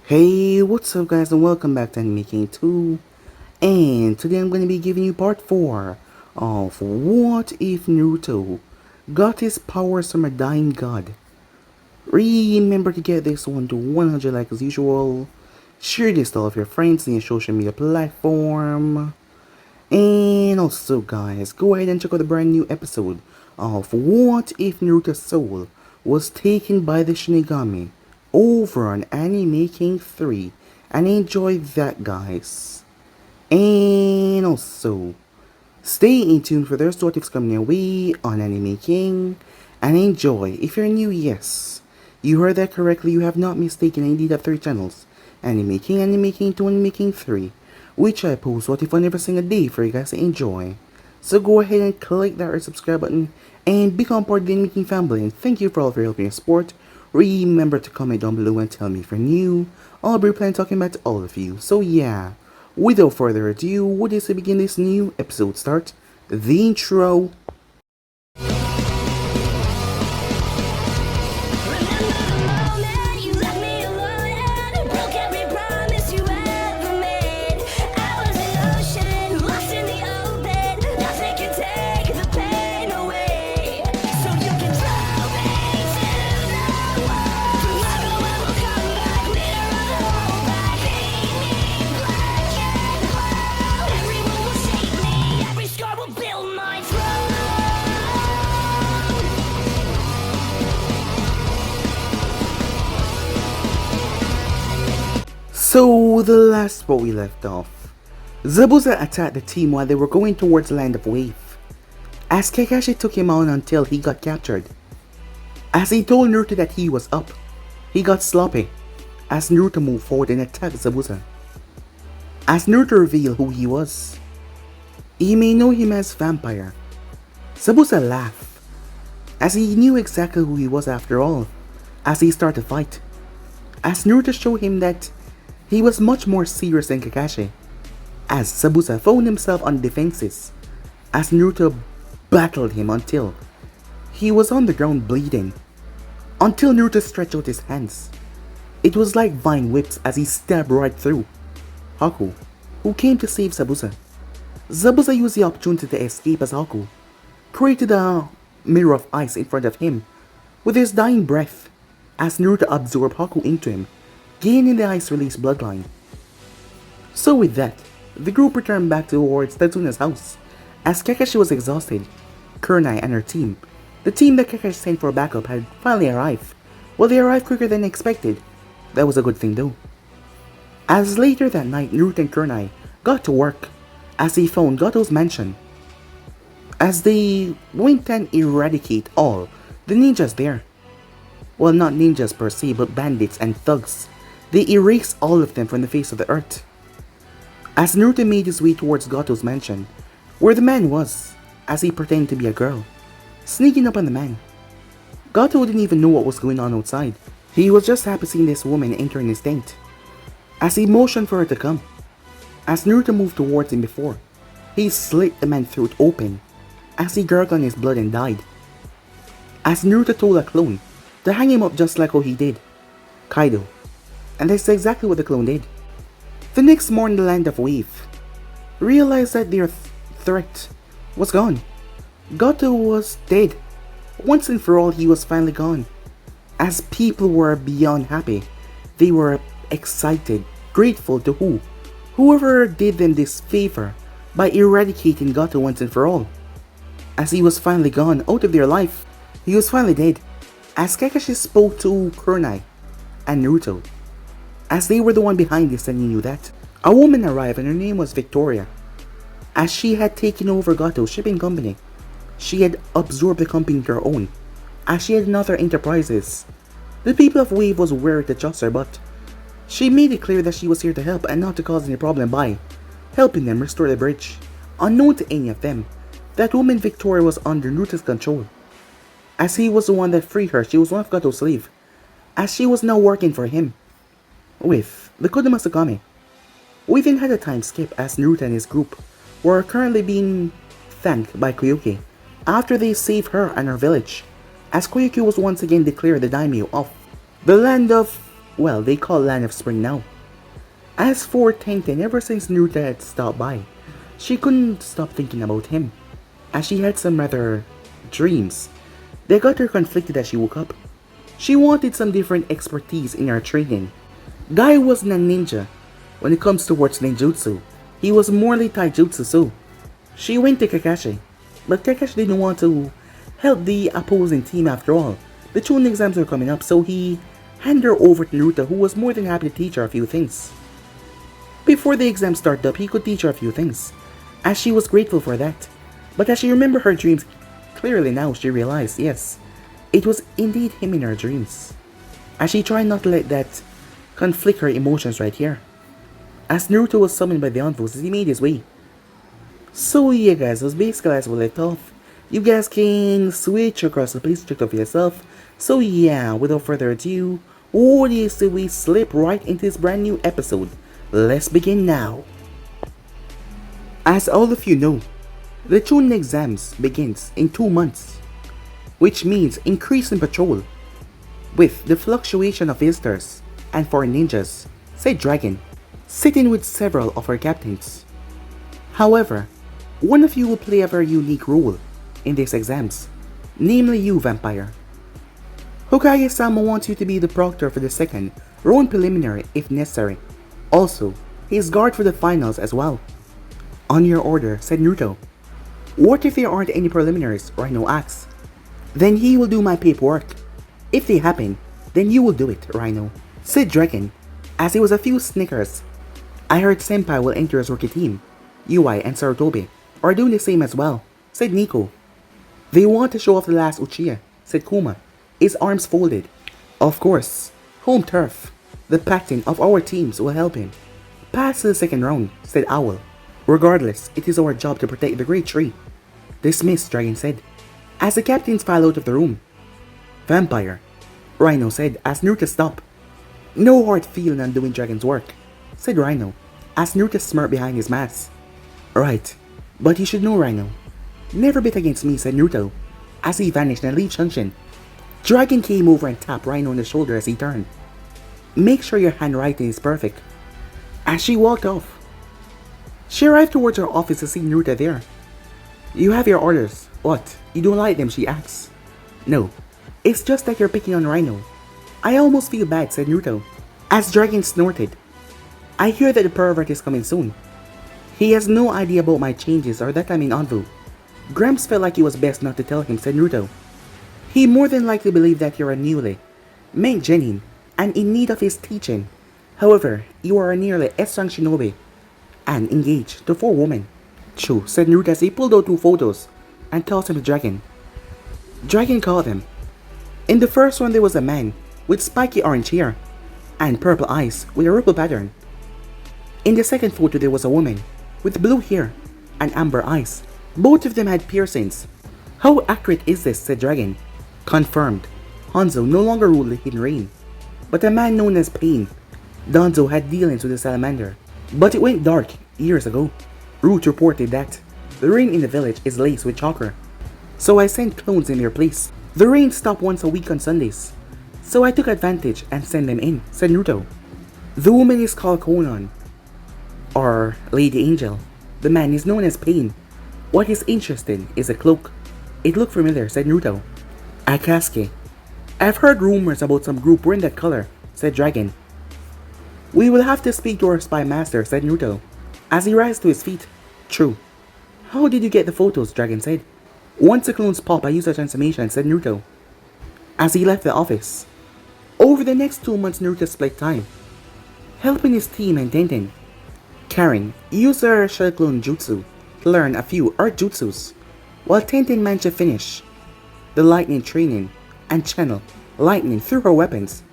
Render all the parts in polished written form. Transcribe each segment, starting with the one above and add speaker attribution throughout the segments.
Speaker 1: Hey, what's up guys and welcome back to Anime King 2. And today I'm going to be giving you part 4 of What If Naruto Got His Powers from a Dying God. Remember to get this one to 100 likes as usual. Share this to all of your friends in your social media platform. And also guys, go ahead and check out the brand new episode of What If Naruto's Soul Was Taken by the Shinigami over on Anime King 3 and enjoy that guys. And also, stay in tune for their stories coming your way on Anime King and enjoy. If you're new, yes, you heard that correctly, you have not mistaken. I indeed have 3 channels: Anime King, Anime King 2, Anime King 3, which I post what if on every single day for you guys to enjoy. So go ahead and click that red subscribe button and become part of the Anime King family, and thank you for all of your help and support. Remember to comment down below and tell me if you're new. I'll be planning talking about to all of you. So yeah, without further ado, what is to begin this new episode start? The intro. So the last spot we left off, Zabuza attacked the team while they were going towards the land of Wave, as Kakashi took him on until he got captured. As he told Naruto that he was up, he got sloppy as Naruto moved forward and attacked Zabuza. As Naruto revealed who he was, he may know him as Vampire. Zabuza laughed, as he knew exactly who he was after all, as he started to fight. As Naruto showed him that he was much more serious than Kakashi, as Zabuza found himself on defenses, as Naruto battled him until he was on the ground bleeding, until Naruto stretched out his hands. It was like vine whips as he stabbed right through Haku, who came to save Zabuza. Zabuza used the opportunity to escape as Haku created a mirror of ice in front of him with his dying breath, as Naruto absorbed Haku into him, gaining the ice release bloodline. So with that, the group returned back towards Tatsuna's house, as Kakashi was exhausted. Kurenai and her team, the team that Kakashi sent for backup, had finally arrived. Well, they arrived quicker than expected. That was a good thing though. As later that night, Naruto and Kurenai got to work, as they found Goto's mansion. As they went and eradicate all the ninjas there. Well, not ninjas per se, but bandits and thugs. They erased all of them from the face of the earth. As Naruto made his way towards Goto's mansion, where the man was, as he pretended to be a girl, sneaking up on the man. Goto didn't even know what was going on outside. He was just happy seeing this woman entering his tent, as he motioned for her to come. As Naruto moved towards him before, he slit the man's throat open, as he gurgled on his blood and died. As Naruto told a clone to hang him up just like how he did Kaido, and that's exactly what the clone did. The next morning, the land of Wave realized that their threat was gone. Goto was dead. Once and for all, he was finally gone. As people were beyond happy, they were excited, grateful to whoever did them this favor by eradicating Goto once and for all. As he was finally gone out of their life, he was finally dead. As Kakashi spoke to Kurenai and Naruto, as they were the one behind this and he knew that, a woman arrived and her name was Victoria. As she had taken over Goto's shipping company, she had absorbed the company into her own, as she had other enterprises. The people of Wave was wary to trust her, but she made it clear that she was here to help and not to cause any problem by helping them restore the bridge. Unknown to any of them, that woman Victoria was under Naruto's control. As he was the one that freed her, she was one of Goto's slaves, as she was now working for him with the Kodama Sakame. We then had a time skip as Naruto and his group were currently being thanked by Koyuki after they saved her and her village, as Koyuki was once again declared the daimyo of the land of well, they call Land of Spring now. As for Tenten, ever since Naruto had stopped by, she couldn't stop thinking about him, as she had some rather dreams. They got her conflicted as she woke up. She wanted some different expertise in her training. Guy wasn't a ninja when it comes towards ninjutsu. He was morely taijutsu, so she went to Kakashi. But Kakashi didn't want to help the opposing team after all. The Chunin exams were coming up, so he handed her over to Naruto, who was more than happy to teach her a few things. Before the exam started up, he could teach her a few things, as she was grateful for that. But as she remembered her dreams clearly now, she realized, yes, it was indeed him in her dreams. As she tried not to let that conflict her emotions right here. As Naruto was summoned by the Anvils, he made his way. So yeah guys, it was basically as we left off. You guys can switch across the place, check out for yourself. So yeah, without further ado, what do you say we slip right into this brand new episode? Let's begin now. As all of you know, the Chunin exams begins in 2 months, which means increase in patrol. With the fluctuation of visitors and foreign ninjas, say Dragon, sitting with several of our captains. However, one of you will play a very unique role in these exams, namely you, Vampire. Hokage-sama wants you to be the proctor for the second round preliminary if necessary. Also, he is guard for the finals as well. On your order, said Naruto. What if there aren't any preliminaries? Rhino asked. Then he will do my paperwork. If they happen, then you will do it, Rhino, said Dragon, as it was a few snickers. I heard Senpai will enter his rookie team. UI and Sarutobi are doing the same as well, said Nico. They want to show off the last Uchiha, said Kuma, his arms folded. Of course, home turf. The captain of our teams will help him. Pass to the second round, said Owl. Regardless, it is our job to protect the Great Tree. Dismissed, Dragon said, as the captains filed out of the room. Vampire, Rhino said as Naruto stopped. No hard feeling on doing Dragon's work, said Rhino, as Naruto smirked behind his mask. Right, but you should know, Rhino. Never bet against me, said Naruto, as he vanished and left Shunshin. Dragon came over and tapped Rhino on the shoulder as he turned. Make sure your handwriting is perfect. As she walked off, she arrived towards her office to see Naruto there. You have your orders. What? You don't like them? She asks. No, it's just that you're picking on Rhino. I almost feel bad, said Naruto, as Dragon snorted. I hear that the pervert is coming soon. He has no idea about my changes or that I'm in Anvu. Gramps felt like it was best not to tell him, said Naruto. He more than likely believed that you're a newly main genin and in need of his teaching. However, you are a nearly S-rank shinobi and engaged to 4 women. True, said Naruto as he pulled out 2 photos and tossed them to Dragon. Dragon called them. In the first one there was a man with spiky orange hair and purple eyes with a ripple pattern. In the second photo there was a woman with blue hair and amber eyes. Both of them had piercings. How accurate is this, said Dragon. Confirmed. Hanzo no longer ruled the Hidden Rain, but a man known as Pain. Danzo had dealings with the salamander, but it went dark years ago. Root reported that the rain in the village is laced with chakra, so I sent clones in their place. The rain stopped once a week on Sundays, so I took advantage and sent them in, said Naruto. The woman is called Konan, or Lady Angel. The man is known as Pain. What he's interested in is a cloak. It looked familiar, said Naruto. Akasuke. I've heard rumors about some group wearing that color, said Dragon. We will have to speak to our spy master, said Naruto, as he rose to his feet. True. How did you get the photos? Dragon said. Once the clones pop, I use a transformation, said Naruto, as he left the office. Over the next 2 months, Naruto split time, helping his team and Tenten. Karen used her Shell Clone Jutsu to learn a few Earth Jutsus, while Tenten managed to finish the lightning training and channel lightning through her weapons,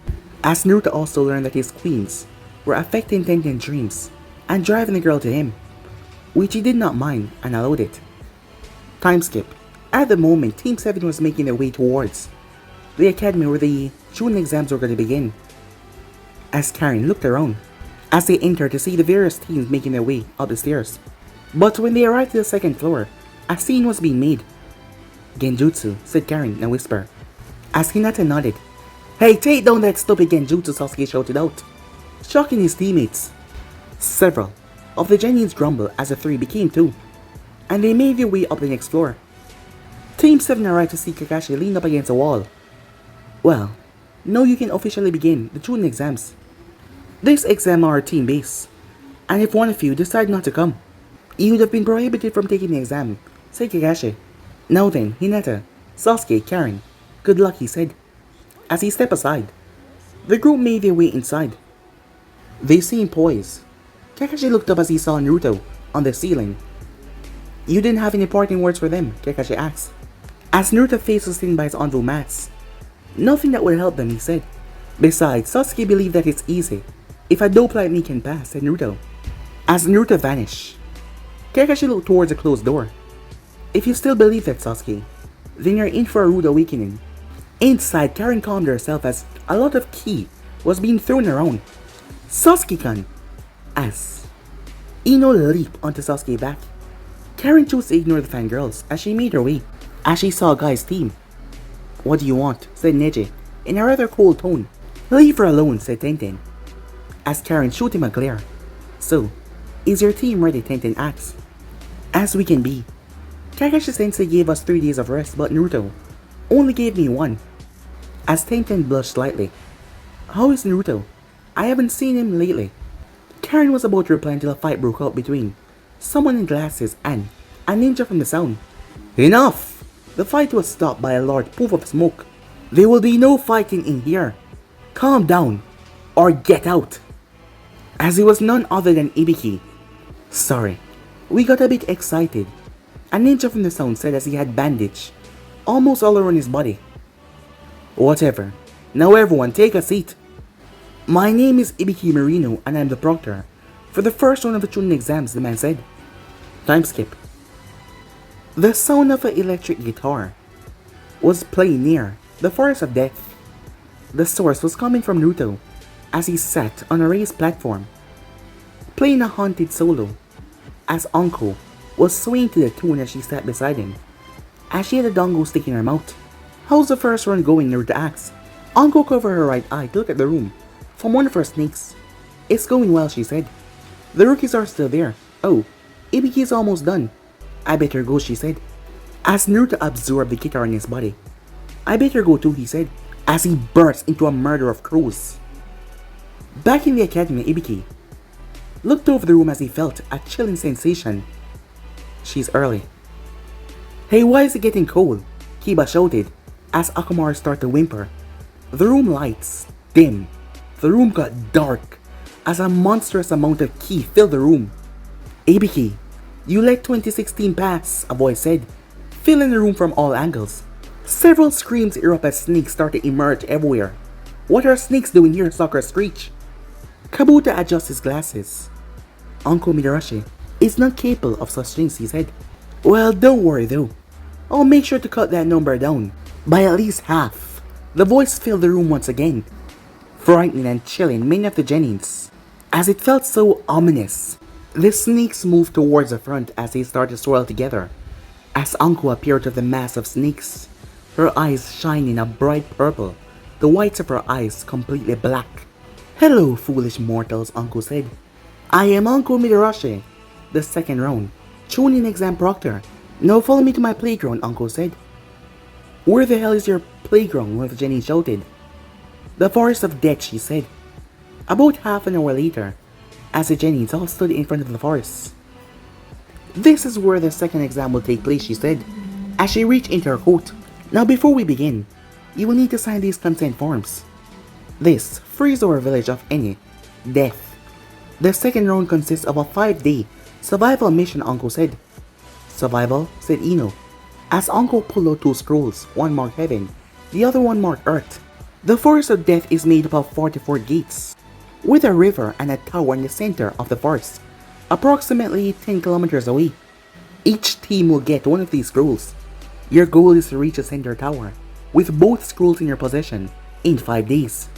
Speaker 1: as Naruto also learned that his queens were affecting Tenten's dreams and driving the girl to him, which he did not mind and allowed it. Time skip. At the moment, Team 7 was making their way towards the academy where the Chunin exams were going to begin, as Karen looked around as they entered to see the various teams making their way up the stairs. But when they arrived to the second floor, a scene was being made. Genjutsu, said Karen in a whisper, as Hinata nodded. Hey, take down that stupid genjutsu, Sasuke shouted out, shocking his teammates. Several of the Genins grumbled as the three became two, and they made their way up the next floor. Team 7 arrived to see Kakashi lean up against a wall. Well, now you can officially begin the Chunin exams. This exam are team base, and if one of you decide not to come, you would have been prohibited from taking the exam, said Kakashi. Now then, Hinata, Sasuke, Karen, good luck, he said, as he stepped aside. The group made their way inside. They seemed poised. Kakashi looked up as he saw Naruto on the ceiling. You didn't have any parting words for them, Kakashi asked, as Naruto's face was sitting by his anvil mats. Nothing that would help them, he said. Besides, Sasuke believed that it's easy. If a dope like me can pass, said Naruto. As Naruto vanished, Kakashi looked towards a closed door. If you still believe that, Sasuke, then you're in for a rude awakening. Inside, Karen calmed herself as a lot of ki was being thrown around. Sasuke-kun! As Ino leaped onto Sasuke's back. Karen chose to ignore the fangirls as she made her way, as she saw Guy's team. What do you want? Said Neji, in a rather cold tone. Leave her alone, said Tenten, as Karen shot him a glare. So, is your team ready? Tenten asked. As we can be. Kakashi Sensei gave us 3 days of rest, but Naruto only gave me 1. As Tenten blushed slightly. How is Naruto? I haven't seen him lately. Karen was about to reply until a fight broke out between someone in glasses and a ninja from the sound. Enough! The fight was stopped by a large puff of smoke. There will be no fighting in here. Calm down, or get out. As it was none other than Ibiki. Sorry, we got a bit excited. A ninja from the sound said as he had bandage almost all around his body. Whatever. Now everyone take a seat. My name is Ibiki Marino and I'm the proctor for the first round of the Chunin exams, the man said. Time skip. The sound of an electric guitar was playing near the Forest of Death. The source was coming from Naruto as he sat on a raised platform, playing a haunted solo, as Anko was swaying to the tune as she sat beside him, as she had a dongo stick in her mouth. How's the first run going? Naruto asked. Anko covered her right eye to look at the room from one of her snakes. It's going well, she said. The rookies are still there. Oh, Ibiki is almost done. I better go, she said, as Naruto absorbed the guitar in his body. I better go too, he said, as he burst into a murder of crows. Back in the academy, Ibiki looked over the room as he felt a chilling sensation. She's early. Hey, why is it getting cold? Kiba shouted as Akamaru started to whimper. The room lights dim. The room got dark as a monstrous amount of ki filled the room. Ibiki, you let 2016 pass, a voice said, filling the room from all angles. Several screams erupt as snakes start to emerge everywhere. What are snakes doing here? Sakura screeched. Kabuto adjusts his glasses. Uncle Midarashi is not capable of such things, he said. Well, don't worry though. I'll make sure to cut that number down by at least half. The voice filled the room once again, frightening and chilling many of the Genins. As it felt so ominous, the snakes moved towards the front as they started to swirl together. As Anko appeared of the mass of snakes, her eyes shining a bright purple, the whites of her eyes completely black. Hello, foolish mortals, Anko said. I am Uncle Midarashi. The second round, Chunin exam proctor. Now follow me to my playground, Uncle said. Where the hell is your playground? One of the Jenny shouted. The Forest of Death, she said. About half an hour later, as the Jennings all stood in front of the forest. This is where the second exam will take place, she said, as she reached into her coat. Now before we begin, you will need to sign these consent forms. This frees our village of any death. The second round consists of a 5-day survival mission, Uncle said. Survival, said Ino, as Uncle pulled out 2 scrolls, one marked heaven, the other one marked earth. The Forest of Death is made up of 44 gates, with a river and a tower in the center of the forest, approximately 10 kilometers away. Each team will get one of these scrolls. Your goal is to reach the center tower, with both scrolls in your possession, in 5 days.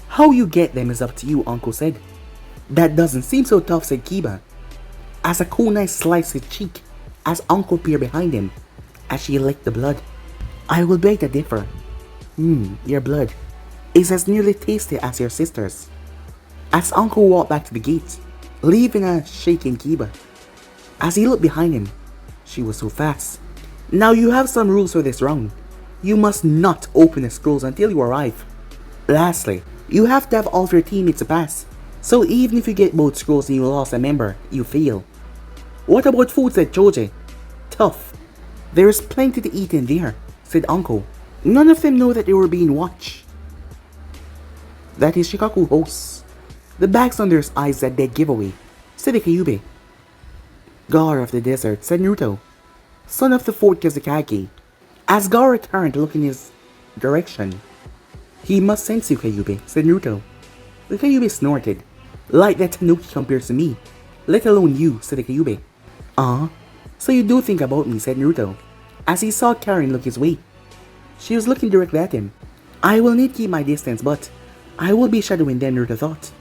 Speaker 1: How you get them is up to you, Uncle said. That doesn't seem so tough, said Kiba, as a kunai sliced his cheek, as Uncle peered behind him, as she licked the blood. I will beg to differ. Your blood. is as nearly tasty as your sister's. As Uncle walked back to the gate, leaving a shaking Kiba. As he looked behind him, she was so fast. Now you have some rules for this round. You must not open the scrolls until you arrive. Lastly, you have to have all of your teammates to pass. So even if you get both scrolls and you lost a member, you fail. What about food, said Choji. Tough. There is plenty to eat in there, said Uncle. None of them know that they were being watched. That is Shikaku hosts. The bags under his eyes that dead giveaway, said Kyuubi. Gaara of the desert, said Naruto, son of the fourth Kazekage. As Gaara turned to look in his direction, he must sense you, Kyuubi, said Naruto. The Kyuubi snorted. Like that Tanuki compares to me, let alone you, said the Kyuubi. So you do think about me, said Naruto, as he saw Karen look his way. She was looking directly at him. I will need to keep my distance, but I will be shadowing them, Naruto thought,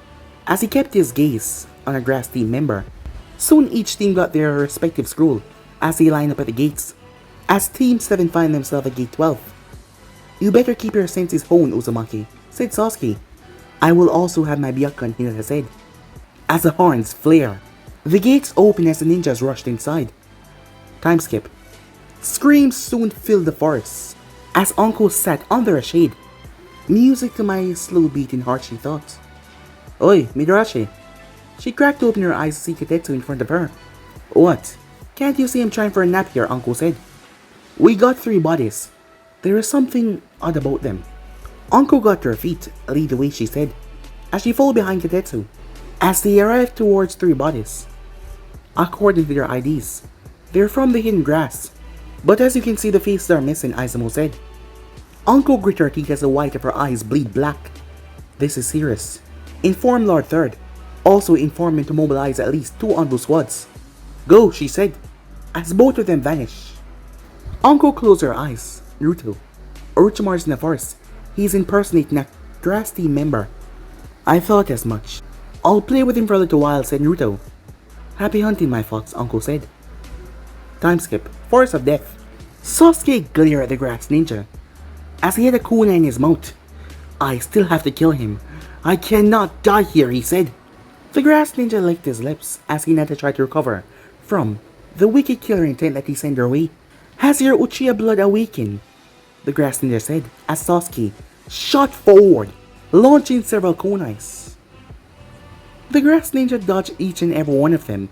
Speaker 1: as he kept his gaze on a grass team member. Soon each team got their respective scroll as they lined up at the gates. As Team 7 find themselves at Gate 12. You better keep your senses honed, Uzumaki, said Sasuke. I will also have my Byakugan, Hinata said. As the horns flare, the gates open as the ninjas rushed inside. Time skip. Screams soon filled the forest as Uncle sat under a shade. Music to my slow beating heart, she thought. Oi, Midarashi. She cracked open her eyes to see Katetsu in front of her. What? Can't you see him trying for a nap here, Uncle said. We got 3 bodies. There is something odd about them. Uncle got to her feet. Lead the way, she said, as she followed behind Katetsu. As they arrived towards 3 bodies. According to their IDs, they're from the hidden grass. But as you can see, the faces are missing, Izumo said. Uncle grit her teeth as the white of her eyes bleed black. This is serious. Inform Lord Third. Also inform him to mobilize at least 2 envoy squads. Go, she said, as both of them vanished. Uncle closed her eyes. Naruto. Orochimaru's in the forest. He's impersonating a grass team member. I thought as much. I'll play with him for a little while, said Naruto. Happy hunting, my fox, Uncle said. Time skip. Forest of Death. Sasuke glared at the grass ninja as he had a kunai in his mouth. I still have to kill him. I cannot die here, he said. The grass ninja licked his lips as Hinata tried to recover from the wicked killer intent that he sent her way. Has your Uchiha blood awakened? The grass ninja said as Sasuke shot forward, launching several kunais. The grass ninja dodged each and every one of them,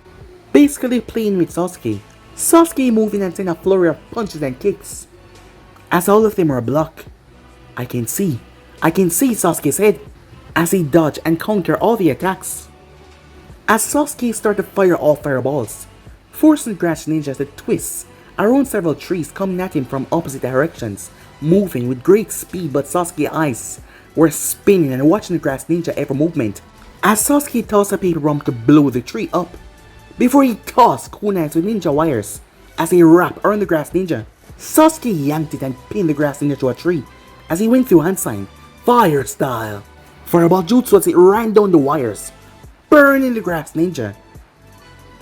Speaker 1: basically playing with Sasuke. Sasuke moved in and sent a flurry of punches and kicks, as all of them were blocked. I can see, Sasuke said, as he dodged and countered all the attacks. As Sasuke started to fire all fireballs, forcing grass ninjas to twist around several trees coming at him from opposite directions, moving with great speed, but Sasuke's eyes were spinning and watching the grass ninja every movement. As Sasuke tossed a paper bomb to blow the tree up, before he tossed kunais with ninja wires as he wrapped around the grass ninja. Sasuke yanked it and pinned the grass ninja to a tree as he went through hand sign, fire style. Fireball jutsu as it ran down the wires, burning the grass ninja.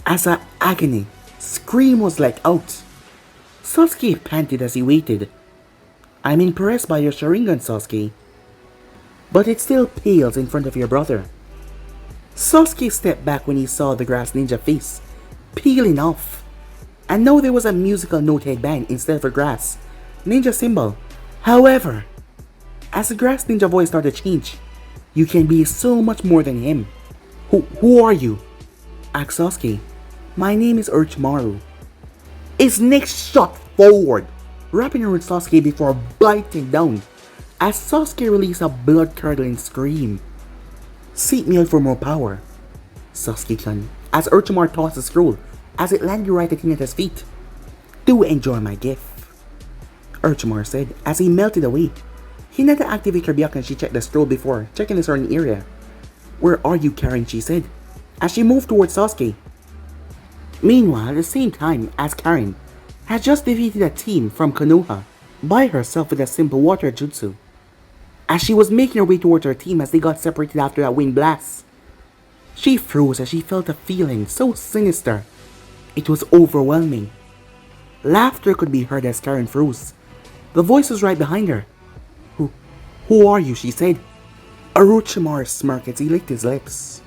Speaker 1: As an agony scream was let out, Sasuke panted as he waited. I'm impressed by your Sharingan, Sasuke, but it still pales in front of your brother. Sasuke stepped back when he saw the grass ninja face peeling off, and now there was a musical note headband instead of a grass ninja symbol. However, as the grass ninja voice started to change, you can be so much more than him. Who are you? Asked Sasuke. My name is Orochimaru. His neck shot forward, wrapping around Sasuke before biting down, as Sasuke released a blood-curdling scream. Seek me out for more power, Sasuke-kun, as Orochimaru tossed the scroll as it landed right at Hinata's feet. Do enjoy my gift, Orochimaru said as he melted away. Hinata activated her Byakugan and she checked the scroll before checking the surrounding area. Where are you, Karen? She said as she moved towards Sasuke. Meanwhile, at the same time, as Karen had just defeated a team from Konoha by herself with a simple water jutsu, as she was making her way towards her team as they got separated after that wind blast. She froze as she felt a feeling so sinister. It was overwhelming. Laughter could be heard as Karen froze. The voice was right behind her. Who are you? She said Orochimaru smirked as he licked his lips.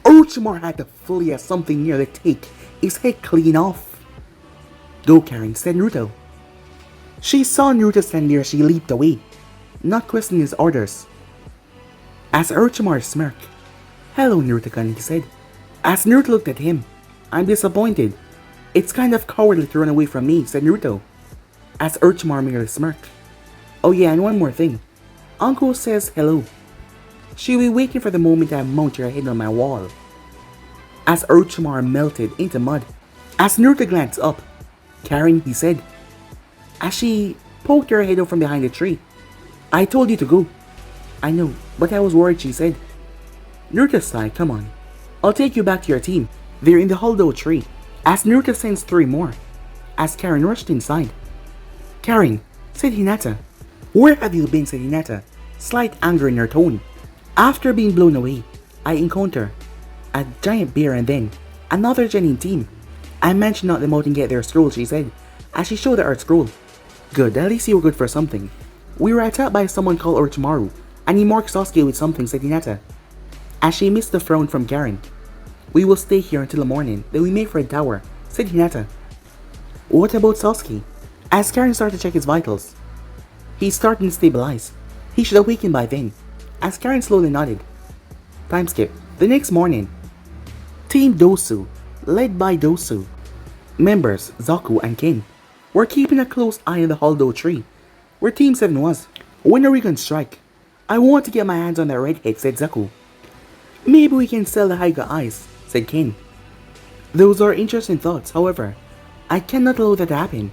Speaker 1: Orochimaru had to flee at something near to take his head clean off. Go, Karen, said Naruto. She saw Naruto stand there, she leaped away, not questioning his orders. As Orochimaru smirked, hello, Naruto-kun, he said. As Naruto looked at him, I'm disappointed. It's kind of cowardly to run away from me, said Naruto. As Orochimaru merely smirked. Oh yeah, and one more thing. Uncle says hello. She'll be waiting for the moment I mount your head on my wall. As Orochimaru melted into mud, as Naruto glanced up, Karen, he said, as she poked her head out from behind the tree. I told you to go. I know, but I was worried, she said. Naruto sighed, come on. I'll take you back to your team. They're in the hollow tree. As Naruto sends 3 more. As Karen rushed inside. Karen, said Hinata. Where have you been, said Hinata, slight anger in her tone. After being blown away, I encounter a giant bear and then another genin team. I managed to knock them out and get their scroll, she said, as she showed the art scroll. Good, at least you were good for something. We were attacked by someone called Orochimaru, and he marked Sasuke with something, said Hinata. As she missed the frown from Karen. We will stay here until the morning, then we make for a tower, said Hinata. What about Sasuke? As Karen started to check his vitals. He's starting to stabilize. He should awaken by then. As Karen slowly nodded. Time skip. The next morning. Team Dosu, led by Dosu. Members Zaku and Ken were keeping a close eye on the hollow tree, where Team 7 was. When are we gonna strike? I want to get my hands on that redhead, said Zaku. Maybe we can sell the Hyuga eyes, said Ken. Those are interesting thoughts, however, I cannot allow that to happen.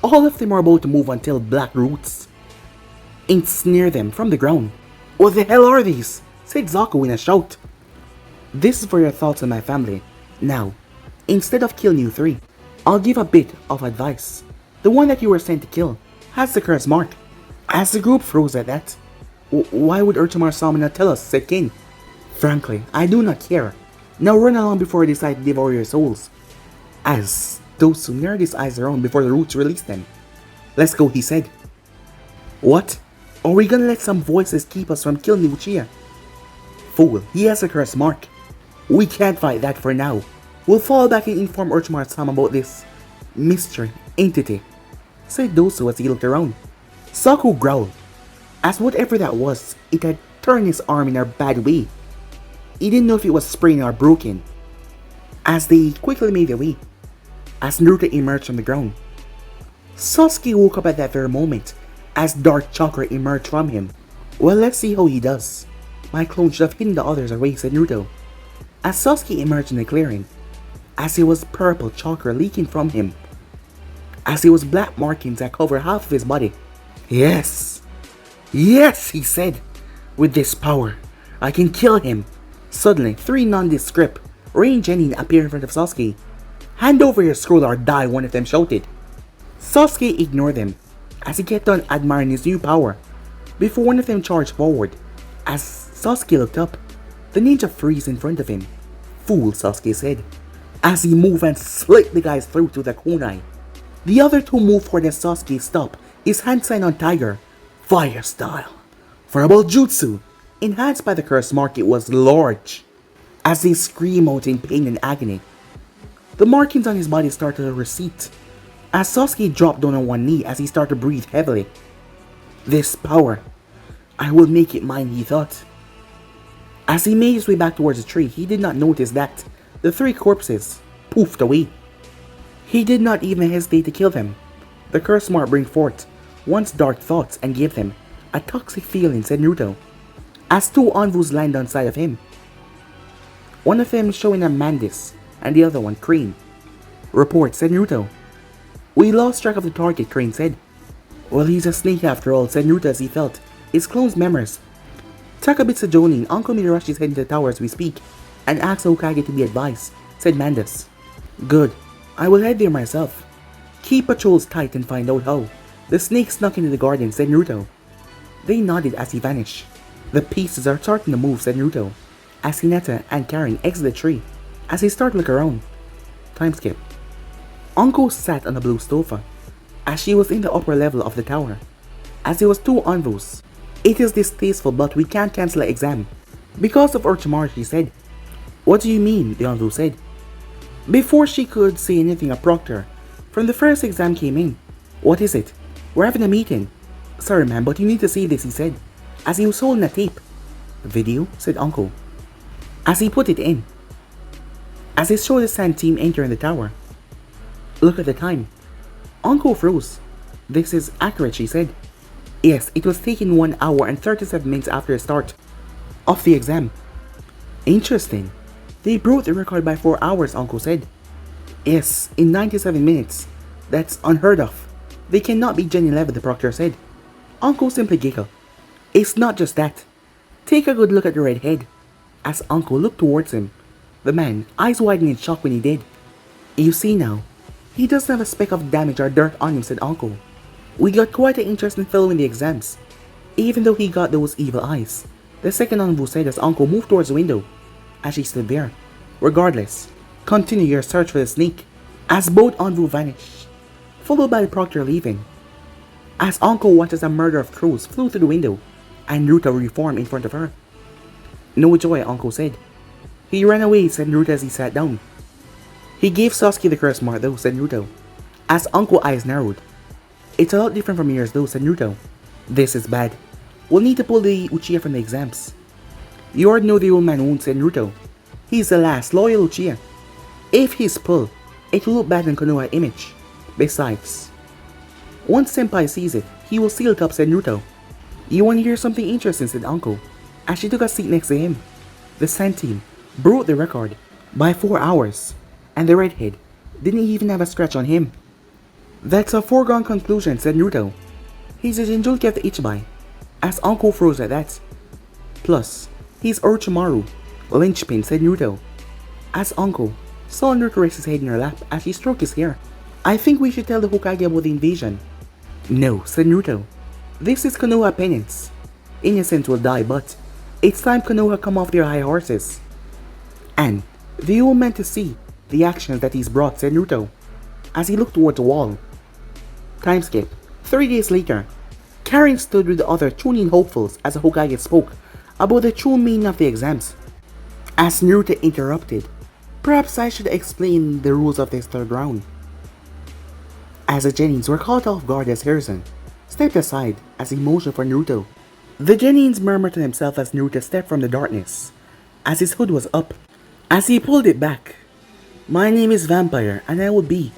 Speaker 1: All of them are about to move until black roots ensnare them from the ground. What the hell are these? Said Zaku in a shout. This is for your thoughts on my family. Now, instead of killing you 3, I'll give a bit of advice. The one that you were sent to kill has the curse mark. As the group froze at that. Why would Orochimaru not tell us, said Ken. Frankly, I do not care. Now run along before I decide to devour your souls. As Dosu narrowed his eyes around before the roots released them. Let's go, he said. What? Are we gonna let some voices keep us from killing the Uchiha? Fool, he has a curse mark. We can't fight that for now. We'll fall back and inform Orochimaru-sama about this mystery entity, said Dosu as he looked around. Zaku growled. As whatever that was, it had turned his arm in a bad way. He didn't know if it was sprained or broken. As they quickly made their way, as Naruto emerged from the ground. Sasuke woke up at that very moment, as dark chakra emerged from him. Well, let's see how he does. My clone should have hidden the others away, said Naruto. As Sasuke emerged in the clearing, as it was purple chakra leaking from him, as it was black markings that covered half of his body. Yes, yes, he said. With this power, I can kill him. Suddenly, 3 nondescript rain genin appeared in front of Sasuke. Hand over your scroll or die, one of them shouted. Sasuke ignored them, as he kept on admiring his new power, before one of them charged forward. As Sasuke looked up, the ninja froze in front of him. Fool, Sasuke said, as he moved and slit the guy's throat with a kunai. The other 2 moved forward as Sasuke stopped, his hand sign on Tiger, fire style. For about jutsu, enhanced by the curse mark, it was large. As they screamed out in pain and agony, the markings on his body started to recede, as Sasuke dropped down on one knee as he started to breathe heavily. This power, I will make it mine, he thought. As he made his way back towards the tree, he did not notice that the 3 corpses poofed away. He did not even hesitate to kill them. The curse mark bring forth once dark thoughts and gave them a toxic feeling, said Naruto, as 2 envoys landed on side of him. One of them showing a Mandis and the other one Crane. Report, said Naruto. We lost track of the target, Crane said. Well, he's a snake after all, said Naruto as he felt his clone's memories. Takabitsu Jonin, Uncle Midorashi's heading to the tower as we speak, and asked Hokage to be advised, said Mandis. Good, I will head there myself. Keep patrols tight and find out how. The snake snuck into the garden, said Naruto. They nodded as he vanished. The pieces are starting to move, said Naruto, as Hinata and Karen exit the tree, as they start to look around. Time skip. Uncle sat on the blue sofa, as she was in the upper level of the tower, as there was 2 envoys. It is distasteful, but we can't cancel the exam. Because of Orochimaru, she said. What do you mean? the Anvu said. Before she could say anything, a proctor from the first exam came in. What is it? We're having a meeting. Sorry ma'am, but you need to see this, he said, as he was holding a tape. Video, said Uncle, as he put it in. As he showed the sand team entering the tower. Look at the time. Uncle froze. This is accurate, she said. Yes, it was taken 1 hour and 37 minutes after the start of the exam. Interesting. They broke the record by 4 hours, Uncle said. Yes, in 97 minutes. That's unheard of. They cannot be Gen 11, the proctor said. Uncle simply giggled. It's not just that. Take a good look at the red head. As Uncle looked towards him, the man, eyes widening in shock when he did. You see now, he doesn't have a speck of damage or dirt on him, said Uncle. We got quite an interest in following the exams, even though he got those evil eyes. The second Anvu said as Uncle moved towards the window, as she stood there. Regardless, continue your search for the snake, as both Anvu vanished, followed by the proctor leaving. As Uncle watched as a murder of crows flew through the window, and Naruto reformed in front of her. No joy, Uncle said. He ran away, said Naruto as he sat down. He gave Sasuke the curse mark though, said Naruto, as Uncle's eyes narrowed. It's a lot different from yours though, said Naruto. This is bad. We'll need to pull the Uchiha from the exams. You already know the old man won't, said Naruto. He's the last loyal Uchiha. If he's pulled, it will look bad in Konoha's image. Besides, once Senpai sees it, he will seal it up, said Naruto. You want to hear something interesting, said Uncle, as she took a seat next to him. The Sand Team broke the record by 4 hours, and the redhead didn't even have a scratch on him. That's a foregone conclusion, said Naruto. He's a Jinchuriki of the Ichibai, as Uncle froze at that. Plus, he's Orochimaru, linchpin, said Naruto, as Uncle saw Naruto rest his head in her lap as she stroked his hair. I think we should tell the Hokage about the invasion. No, said Naruto. This is Konoha penance. Innocents will die, but it's time Konoha come off their high horses. And they all meant to see the actions that he's brought, said Naruto, as he looked toward the wall. Time skip. 3 days later, Karen stood with the other Chunin hopefuls as the Hokage spoke about the true meaning of the exams. As Naruto interrupted, perhaps I should explain the rules of this third round. As the Genins were caught off guard as Hiruzen stepped aside as he motioned for Naruto. The Genins murmured to himself as Naruto stepped from the darkness, as his hood was up. As he pulled it back, my name is Vampire, and I will be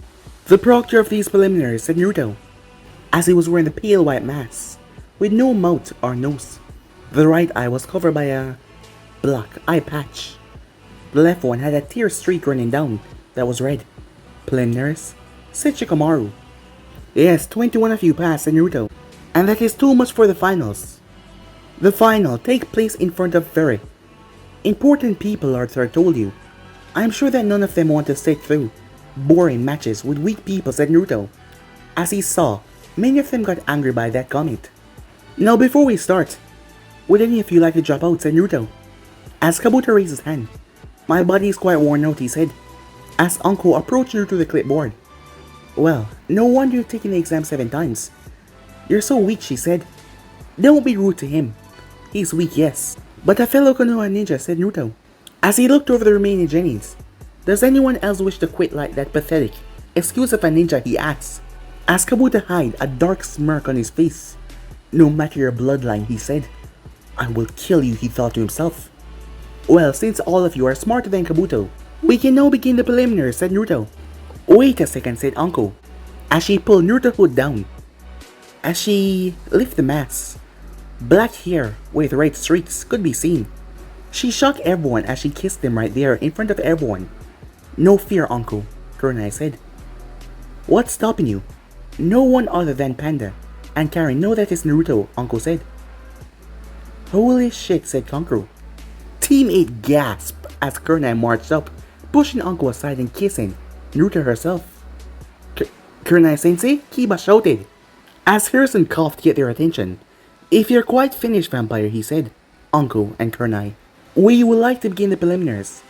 Speaker 1: the proctor of these preliminaries, said Naruto, as he was wearing the pale white mask, with no mouth or nose. The right eye was covered by a black eye patch. The left one had a tear streak running down that was red. Preliminaries, said Shikamaru. Yes, 21 of you passed, said Naruto, and that is too much for the finals. The final take place in front of very important people, Arthur told you. I'm sure that none of them want to sit through boring matches with weak people, said Naruto, as he saw many of them got angry by that comment. Now before we start, would any of you like to drop out, said Naruto, as Kabuto raised his hand. My body is quite worn out, he said, as Uncle approached Naruto the clipboard. Well, no wonder you've taken the exam 7 times. You're so weak, she said. Don't be rude to him. He's weak, yes, but a fellow Konoha ninja, said Naruto, as he looked over the remaining Genins. Does anyone else wish to quit like that pathetic excuse of a ninja, he asked, as Kabuto hid a dark smirk on his face. No matter your bloodline, he said. I will kill you, he thought to himself. Well, since all of you are smarter than Kabuto, we can now begin the preliminaries, said Naruto. Wait a second, said Uncle, as she pulled Naruto's hood down. As she lifted the mask, black hair with red streaks could be seen. She shocked everyone as she kissed them right there in front of everyone. No fear, Uncle, Kurenai said. What's stopping you? No one other than Panda and Karen know that it's Naruto, Uncle said. Holy shit, said Kankuro. Team 8 gasped as Kurenai marched up, pushing Uncle aside and kissing Naruto herself. Kurenai-sensei, Kiba shouted, as Hiruzen coughed to get their attention. If you're quite finished, Vampire, he said. Uncle and Kurenai, we would like to begin the preliminaries.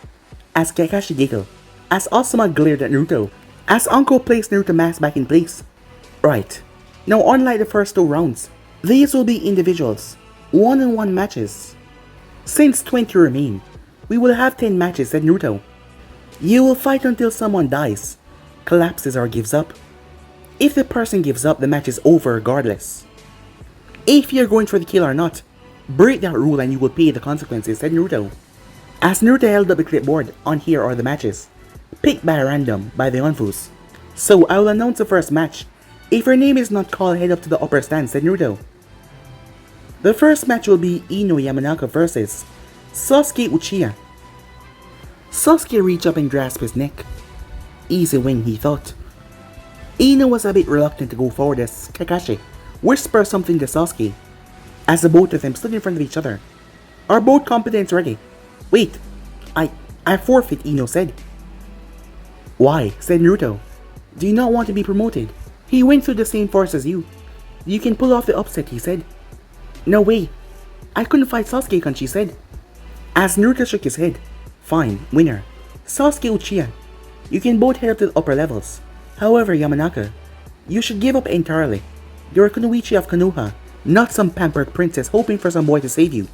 Speaker 1: As Kakashi giggled, as Asuma glared at Naruto, as Uncle placed Naruto's mask back in place. Right, now unlike the first 2 rounds, these will be individuals. 1-on-1 matches. Since 20 remain, we will have 10 matches, said Naruto. You will fight until someone dies, collapses or gives up. If the person gives up, the match is over regardless. If you're going for the kill or not, break that rule and you will pay the consequences, said Naruto. As Naruto held up the clipboard, on here are the matches, picked by random by the Onfus. So I will announce the first match. If your name is not called, head up to the upper stand, said Naruto. The first match will be Ino Yamanaka versus Sasuke Uchiha. Sasuke reached up and grasped his neck. Easy win, he thought. Ino was a bit reluctant to go forward as Kakashi whispered something to Sasuke as the both of them stood in front of each other. Are both combatants ready? Wait, I forfeit, Ino said. Why? Said Naruto. Do you not want to be promoted? He went through the same force as you. You can pull off the upset, he said. No way. I couldn't fight Sasuke, she said. As Naruto shook his head. Fine, winner. Sasuke Uchiha. You can both head up to the upper levels. However, Yamanaka, you should give up entirely. You're a Kunoichi of Konoha, not some pampered princess hoping for some boy to save you.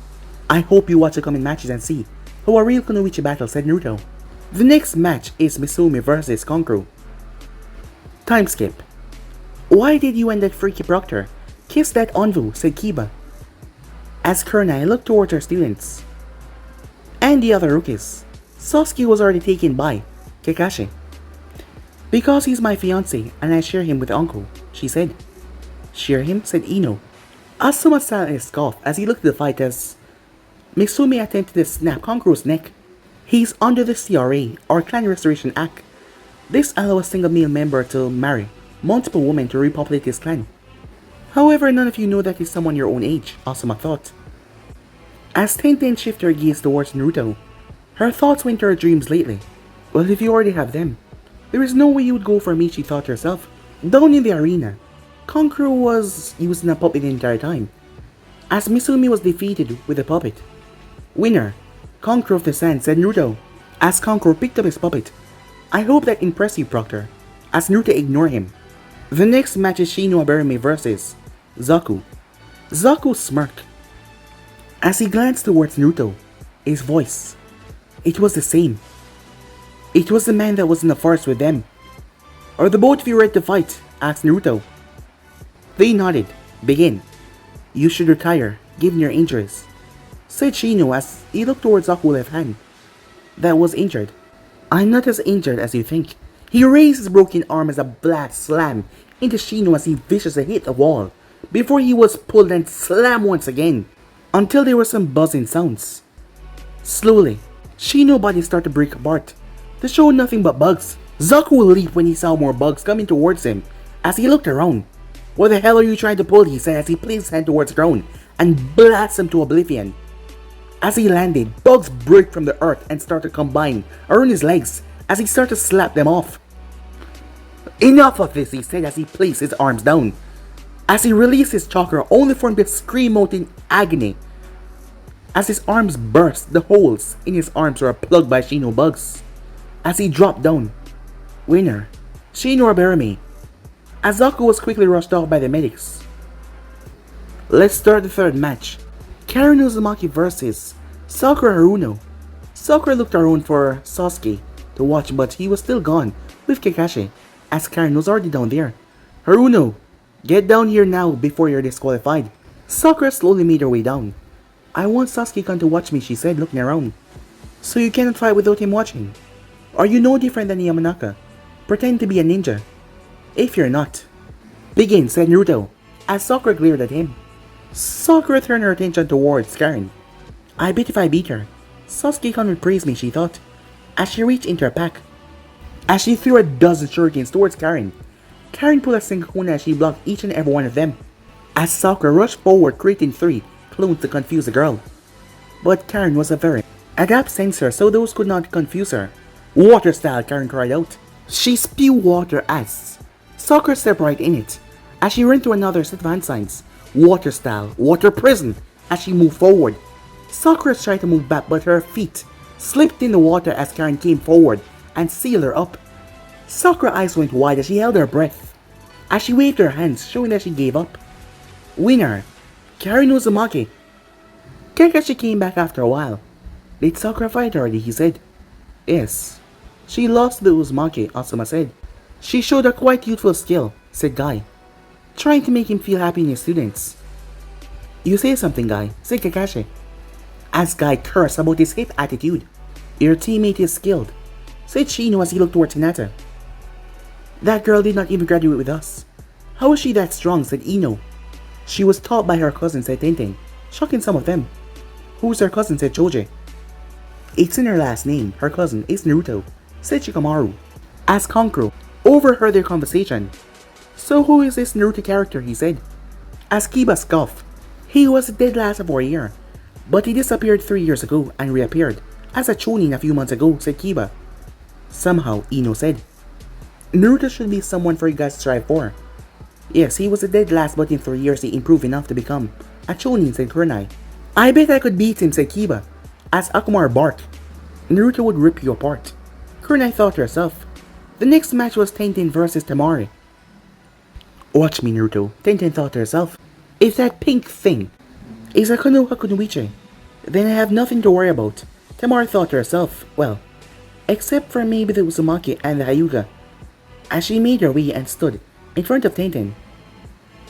Speaker 1: I hope you watch the coming matches and see how a real Kunoichi battle, said Naruto. The next match is Misumi versus Kankuro. Time skip. Why did you and that freaky proctor kiss that Onvu, said Kiba. As Kurenai looked towards her students and the other rookies, Sasuke was already taken by Kakashi. Because he's my fiancé and I share him with uncle, she said. Share him? Said Ino. Asuma silently scoffed as he looked at the fight as Misumi attempted to snap Kankuro's neck. He's under the CRA, or Clan Restoration Act. This allows a single male member to marry multiple women to repopulate his clan. However, none of you know that he's someone your own age, Asuma thought. As Tenten shifted her gaze towards Naruto, her thoughts went to her dreams lately. Well, if you already have them, there is no way you would go for me, she thought to herself. Down in the arena, Kankuro was using a puppet the entire time, as Misumi was defeated with a puppet. Winner, Kankuro of the Sand, said Naruto, as Kankuro picked up his puppet. I hope that impressed you, Proctor, as Naruto ignored him. The next match is Shino Aberime versus Zaku. Zaku smirked as he glanced towards Naruto. His voice, it was the same. It was the man that was in the forest with them. Are the both of you ready to fight? Asked Naruto. They nodded. Begin. You should retire, given your injuries, said Shino as he looked towards Zaku's left hand that was injured. I'm not as injured as you think. He raised his broken arm as a blast slammed into Shino as he viciously hit the wall, before he was pulled and slammed once again, until there were some buzzing sounds. Slowly, Shino's body started to break apart, to show nothing but bugs. Zaku leaped when he saw more bugs coming towards him, as he looked around. What the hell are you trying to pull? He said as he placed his hand towards the ground, and blasted him to oblivion. As he landed, bugs broke from the earth and started to combine around his legs, as he started to slap them off. Enough of this, he said as he placed his arms down, as he released his chakra only for him to scream out in agony. As his arms burst, the holes in his arms were plugged by Shino bugs. As he dropped down, winner, Shino Aberime, as Zaku was quickly rushed off by the medics. Let's start the third match. Karen Uzumaki versus Sakura Haruno. Sakura looked around for Sasuke to watch, but he was still gone with Kakashi, as Karen was already down there. Haruno, get down here now before you're disqualified. Sakura slowly made her way down. I want Sasuke-kun to watch me, she said, looking around. So you cannot fight without him watching? Are you no different than Yamanaka? Pretend to be a ninja. If you're not. Begin, said Naruto, as Sakura glared at him. Sakura turned her attention towards Karen. I bet if I beat her, Sasuke-kun would praise me, she thought, as she reached into her pack. As she threw a dozen shurikens towards Karen, Karen pulled a Senkokuna as she blocked each and every one of them. As Sakura rushed forward, creating 3 clones to confuse the girl. But Karen was a very adept sensor, so those could not confuse her. Water style, Karen cried out. She spewed water as Sakura stepped right in it, as she ran to another set of hand signs. Water style, water prison, as she moved forward. Sakura tried to move back, but her feet slipped in the water as Karen came forward and sealed her up. Sakura's eyes went wide as she held her breath, as she waved her hands, showing that she gave up. Winner, Karen Uzumaki. Kakashi came back after a while. Did Sakura fight already, he said. Yes. She lost the Uzumaki, Asuma said. She showed a quite youthful skill, said Guy, trying to make him feel happy in his students. You say something, Guy, said Kakashi, as Guy cursed about his hip attitude. Your teammate is skilled, said Shino as he looked towards Hinata. That girl did not even graduate with us. How is she that strong, said Ino. She was taught by her cousin, said Tenten, shocking some of them. Who's her cousin, said Choji. It's in her last name, her cousin is Naruto, said Shikamaru, as Kankuro overheard their conversation. So who is this Naruto character, he said, as Kiba scoffed. He was dead last for a year, but he disappeared 3 years ago and reappeared as a Chunin a few months ago, said Kiba. Somehow, Ino said. Naruto should be someone for you guys to strive for. Yes, he was a dead last, but in 3 years he improved enough to become a Chunin, said Kurenai. I bet I could beat him, said Kiba, as Akumaru barked. Naruto would rip you apart. Kurenai thought to herself. The next match was Tenten versus Temari. Watch me, Naruto, Tenten thought to herself. If that pink thing is a Konoha Kunoichi, then I have nothing to worry about. Temari thought to herself. Well, except for maybe the Uzumaki and the Hyuga, as she made her way and stood in front of Tenten.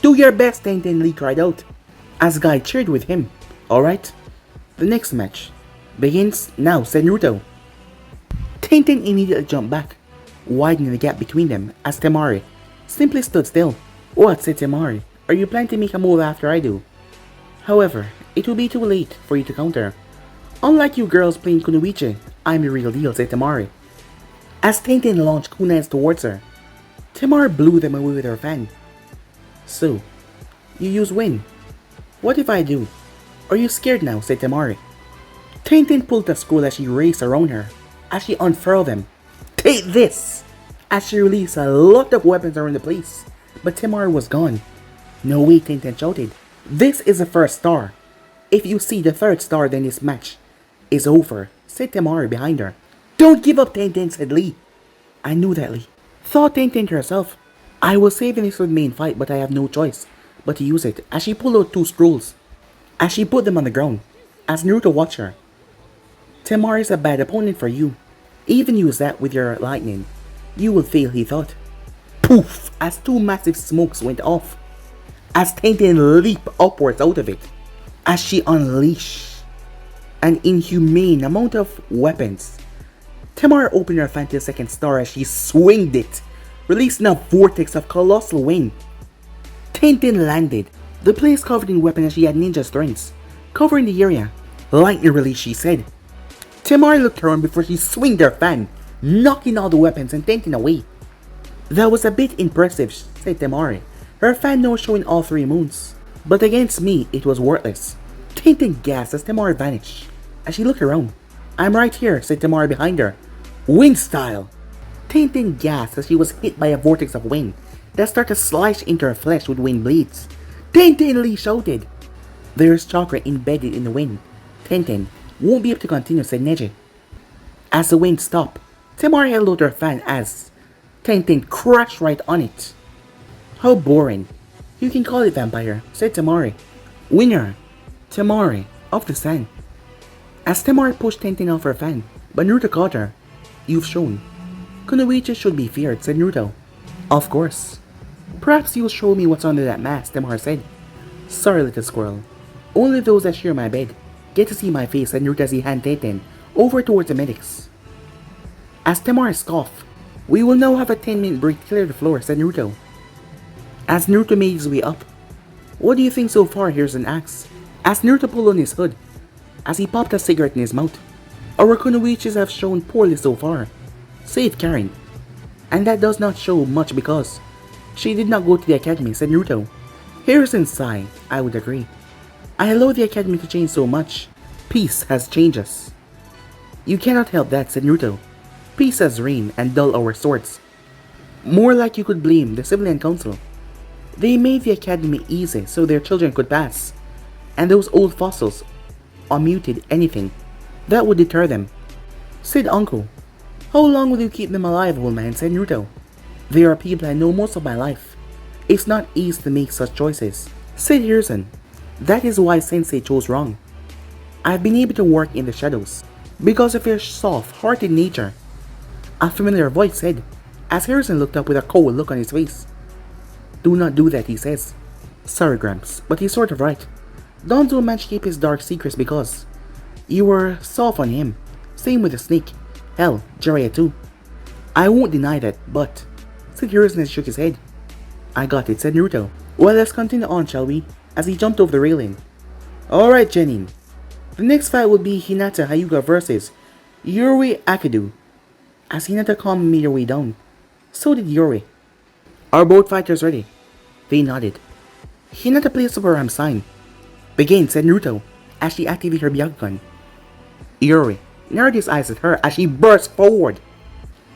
Speaker 1: Do your best, Tenten, Lee cried out, as Guy cheered with him. Alright, the next match begins now, said Naruto. Tenten immediately jumped back, widening the gap between them as Temari simply stood still. What, said Temari, are you planning to make a move after I do? However, it will be too late for you to counter. Unlike you girls playing Kunoichi, I'm the real deal, said Temari, as Tenten launched kunais towards her. Temari blew them away with her fan. So, you use wind. What if I do? Are you scared now, said Temari. Tenten pulled the scroll as she raced around her, as she unfurled them. Take this! As she released a lot of weapons around the place, but Temari was gone. No way, Tenten shouted. This is the first star. If you see the third star, then this match is over, said Temari behind her. Don't give up, Tenten, said Lee. I knew that, Lee, thought Tenten to herself. I was saving this for the main fight, but I have no choice but to use it, as she pulled out 2 scrolls, as she put them on the ground, as Naruto watched her. Temari is a bad opponent for you. Even use that with your lightning. You will fail, he thought. Poof! As 2 massive smokes went off, as Tenten leaped upwards out of it, as she unleashed an inhumane amount of weapons. Temari opened her fan to the second star as she swinged it, releasing a vortex of colossal wind. Tenten landed, the place covered in weapons as she had ninja strengths, covering the area. Lightning release, she said. Temari looked around before she swinged her fan, knocking all the weapons and Tenten away. That was a bit impressive, said Temari, her fan now showing all 3 moons. But against me, it was worthless. Tenten gasped as Temari vanished, as she looked around. I'm right here, said Temari behind her. Wind style! Tenten gasped as she was hit by a vortex of wind that started to slice into her flesh with wind blades. Tenten, Lee shouted. There's chakra embedded in the wind. Tenten won't be able to continue, said Neji. As the wind stopped, Temari held out her fan as Tenten crashed right on it. How boring. You can call it vampire, said Temari. Winner, Temari, of the sand. As Temari pushed Tenten off her fan, but Naruto caught her. You've shown. Kunoichi should be feared, said Naruto. Of course. Perhaps you'll show me what's under that mask, Temari said. Sorry, little squirrel. Only those that share my bed get to see my face, said Naruto as he handed Tenten over towards the medics. As Temari scoffed, we will now have a 10-minute break to clear the floor, said Naruto. As Naruto made his way up. What do you think so far? Here's an axe. As Naruto pulled on his hood, as he popped a cigarette in his mouth. Our Kunoichis have shown poorly so far, save Karen. And that does not show much because she did not go to the academy, said Naruto. Harrison sighed. I would agree. I allow the academy to change so much. Peace has changed us. You cannot help that, said Naruto. Peace has reigned and dulled our swords. More like you could blame the civilian council. They made the academy easy so their children could pass, and those old fossils unmuted anything that would deter them. Said Uncle. How long will you keep them alive, old man? Said Naruto. They are people I know most of my life. It's not easy to make such choices. Said Hiruzen. That is why Sensei chose wrong. I've been able to work in the shadows because of your soft-hearted nature, a familiar voice said, as Harrison looked up with a cold look on his face. Do not do that, he says. Sorry, Gramps, but he's sort of right. Don't do much keep his dark secrets because you were soft on him. Same with the snake. Hell, Jiraiya too. I won't deny that, but... said Harrison as he shook his head. I got it, said Naruto. Well, let's continue on, shall we? As he jumped over the railing. Alright, Jenin. The next fight will be Hinata Hyuga versus Yuri Akadu. As Hinata calmly made her way down, so did Yuri. Are both fighters ready? They nodded. Hinata placed up her arm sign. Begin, said Naruto, as she activated her Byakugan. Yuri narrowed his eyes at her as she burst forward.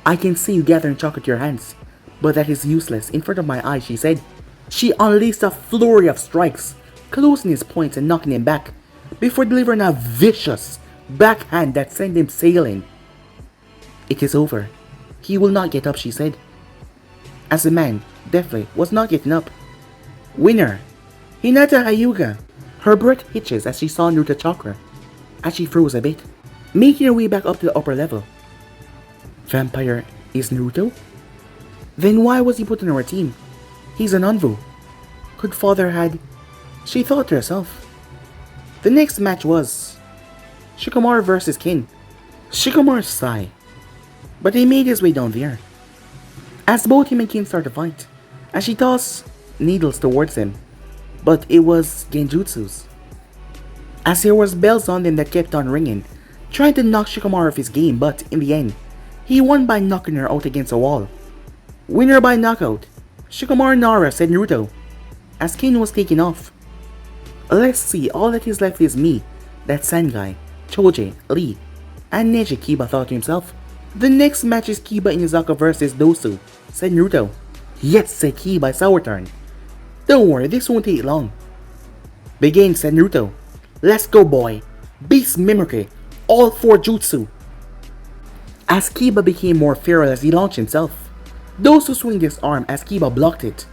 Speaker 1: I can see you gathering chalk with your hands, but that is useless in front of my eyes, she said. She unleashed a flurry of strikes, closing his points and knocking him back, before delivering a vicious backhand that sent him sailing. It is over. He will not get up, she said. As the man, definitely, was not getting up. Winner! Hinata Hyuga! Her breath hitches as she saw Naruto chakra, as she froze a bit, making her way back up to the upper level. Vampire is Naruto? Then why was he put on our team? He's an Anvu. Could father had... She thought to herself. The next match was Shikamaru versus Kin. Shikamaru sighed, but he made his way down there. As both him and Kin started to fight, as she tossed needles towards him, but it was genjutsus. As there was bells on them that kept on ringing, trying to knock Shikamaru off his game, but in the end, he won by knocking her out against a wall. Winner by knockout, Shikamaru Nara, said Naruto, as Kin was taken off. Let's see, all that is left is me, that Sangai, Choji, Lee, and Neji, Kiba thought to himself. The next match is Kiba Inuzaka versus Dosu, said Naruto. Yes, said Kiba, it's our turn. Don't worry, this won't take long. Begin, said Naruto. Let's go, boy. Beast Mimicry, all 4 jutsu. As Kiba became more feral as he launched himself, Dosu swung his arm as Kiba blocked it.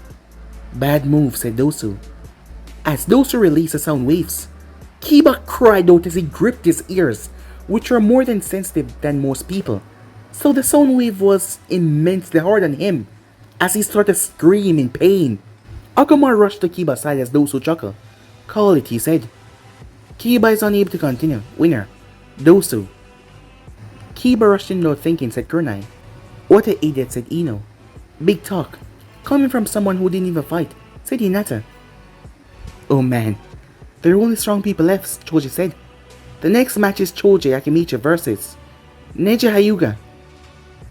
Speaker 1: Bad move, said Dosu. As Dosu released the sound waves, Kiba cried out as he gripped his ears, which are more than sensitive than most people. So the sound wave was immensely hard on him, as he started to scream in pain. Akuma rushed to Kiba's side as Dosu chuckled. Call it, he said. Kiba is unable to continue. Winner, Dosu. Kiba rushed in without thinking, said Kunai. What an idiot, said Ino. Big talk, coming from someone who didn't even fight, said Hinata. Oh man, there are only strong people left, Choji said. The next match is Choji Akimichi versus Neji Hyuga.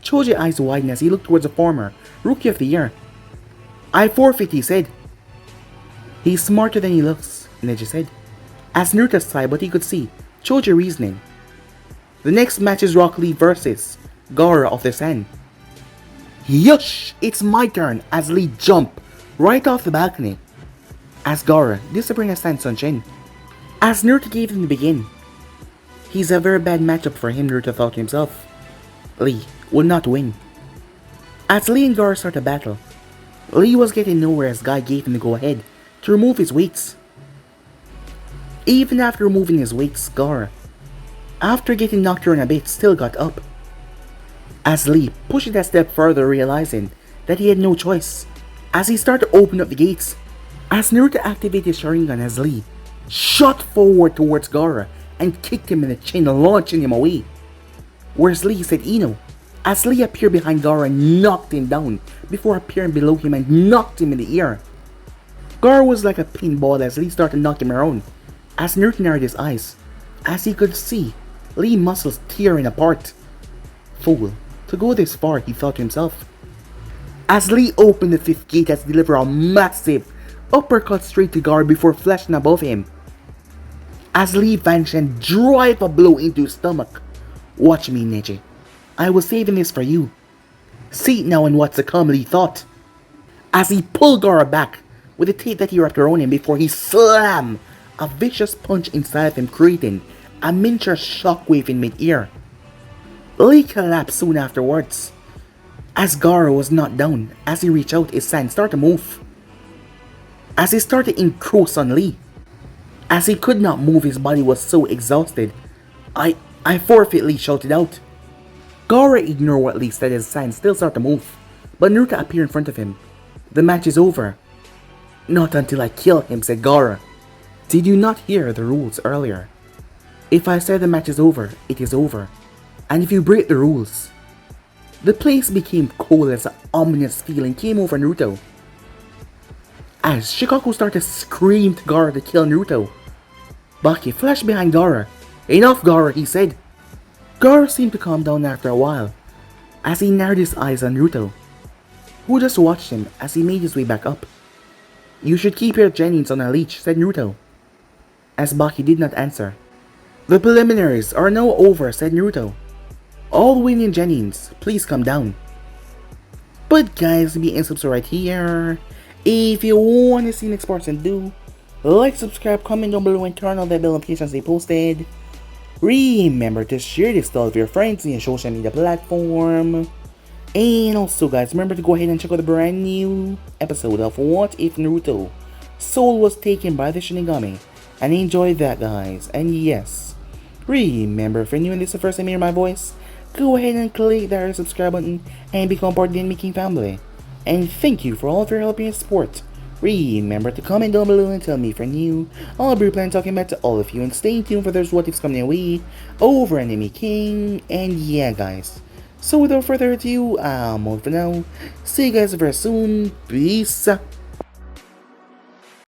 Speaker 1: Choji's eyes widened as he looked towards the former Rookie of the Year. I forfeit, he said. He's smarter than he looks, Neji said. As Naruto sighed, but he could see Choji reasoning. The next match is Rock Lee versus Gaara of the Sand. Yush! It's my turn as Lee jumped right off the balcony. As Gaara disappeared as Sand Sunshin. As Naruto gave him to begin. He's a very bad matchup for him, Naruto thought to himself. Lee would not win. As Lee and Gaara started a battle, Lee was getting nowhere as Guy gave him the go-ahead to remove his weights. Even after removing his weights, Gaara, after getting knocked around a bit, still got up. As Lee pushed it a step further, realizing that he had no choice, as he started to open up the gates. As Naruto activated his Sharingan as Lee shot forward towards Gaara and kicked him in the chin, launching him away. Where's Lee, said Ino, as Lee appeared behind Gaara and knocked him down before appearing below him and knocked him in the air. Gaara was like a pinball as Lee started to knock him around, as Naruto narrowed his eyes, as he could see Lee muscles tearing apart. Fool, to go this far, he thought to himself. As Lee opened the 5th gate as he delivered a massive uppercut straight to Gaara before flashing above him. As Lee vanished and drive a blow into his stomach. Watch me, Neji. I was saving this for you. See it now and what's to come, Lee thought. As he pulled Gaara back with the tape that he wrapped around him before he slammed a vicious punch inside of him, creating a miniature shockwave in mid-air. Lee collapsed soon afterwards. As Gaara was knocked down, as he reached out, his hand started to move. As he started to encroach on Lee. As he could not move, his body was so exhausted. I forfeit, Lee shouted out. Gaara ignored what Lee said as Sand still started to move, but Naruto appeared in front of him. The match is over. Not until I kill him, said Gaara. Did you not hear the rules earlier? If I say the match is over, it is over. And if you break the rules... The place became cold as an ominous feeling came over Naruto. As Shikaku started to scream to Gaara to kill Naruto, Baki flashed behind Gaara. Enough, Gaara, he said. Gaara seemed to calm down after a while, as he narrowed his eyes on Naruto, who just watched him as he made his way back up. You should keep your Genins on a leash, said Naruto, as Baki did not answer. The preliminaries are now over, said Naruto. All winning Genins, please come down. But guys, be and subscribe right here. If you want to see next parts and do, like, subscribe, comment down below and turn on that bell notifications they posted. Remember to share this to all of your friends in your social media platform. And also guys, remember to go ahead and check out the brand new episode of What If Naruto Soul Was Taken by the Shinigami. And enjoy that guys. And yes, remember, if you're new and this is the first time you hear my voice, go ahead and click that subscribe button and become part of the Making family. And thank you for all of your help and support. Remember to comment down below and tell me if you're new. I'll be planning talking back to all of you, and stay tuned for those what ifs coming your way over Anime King. And yeah guys, so without further ado, I'm out for now. See you guys very soon. Peace out.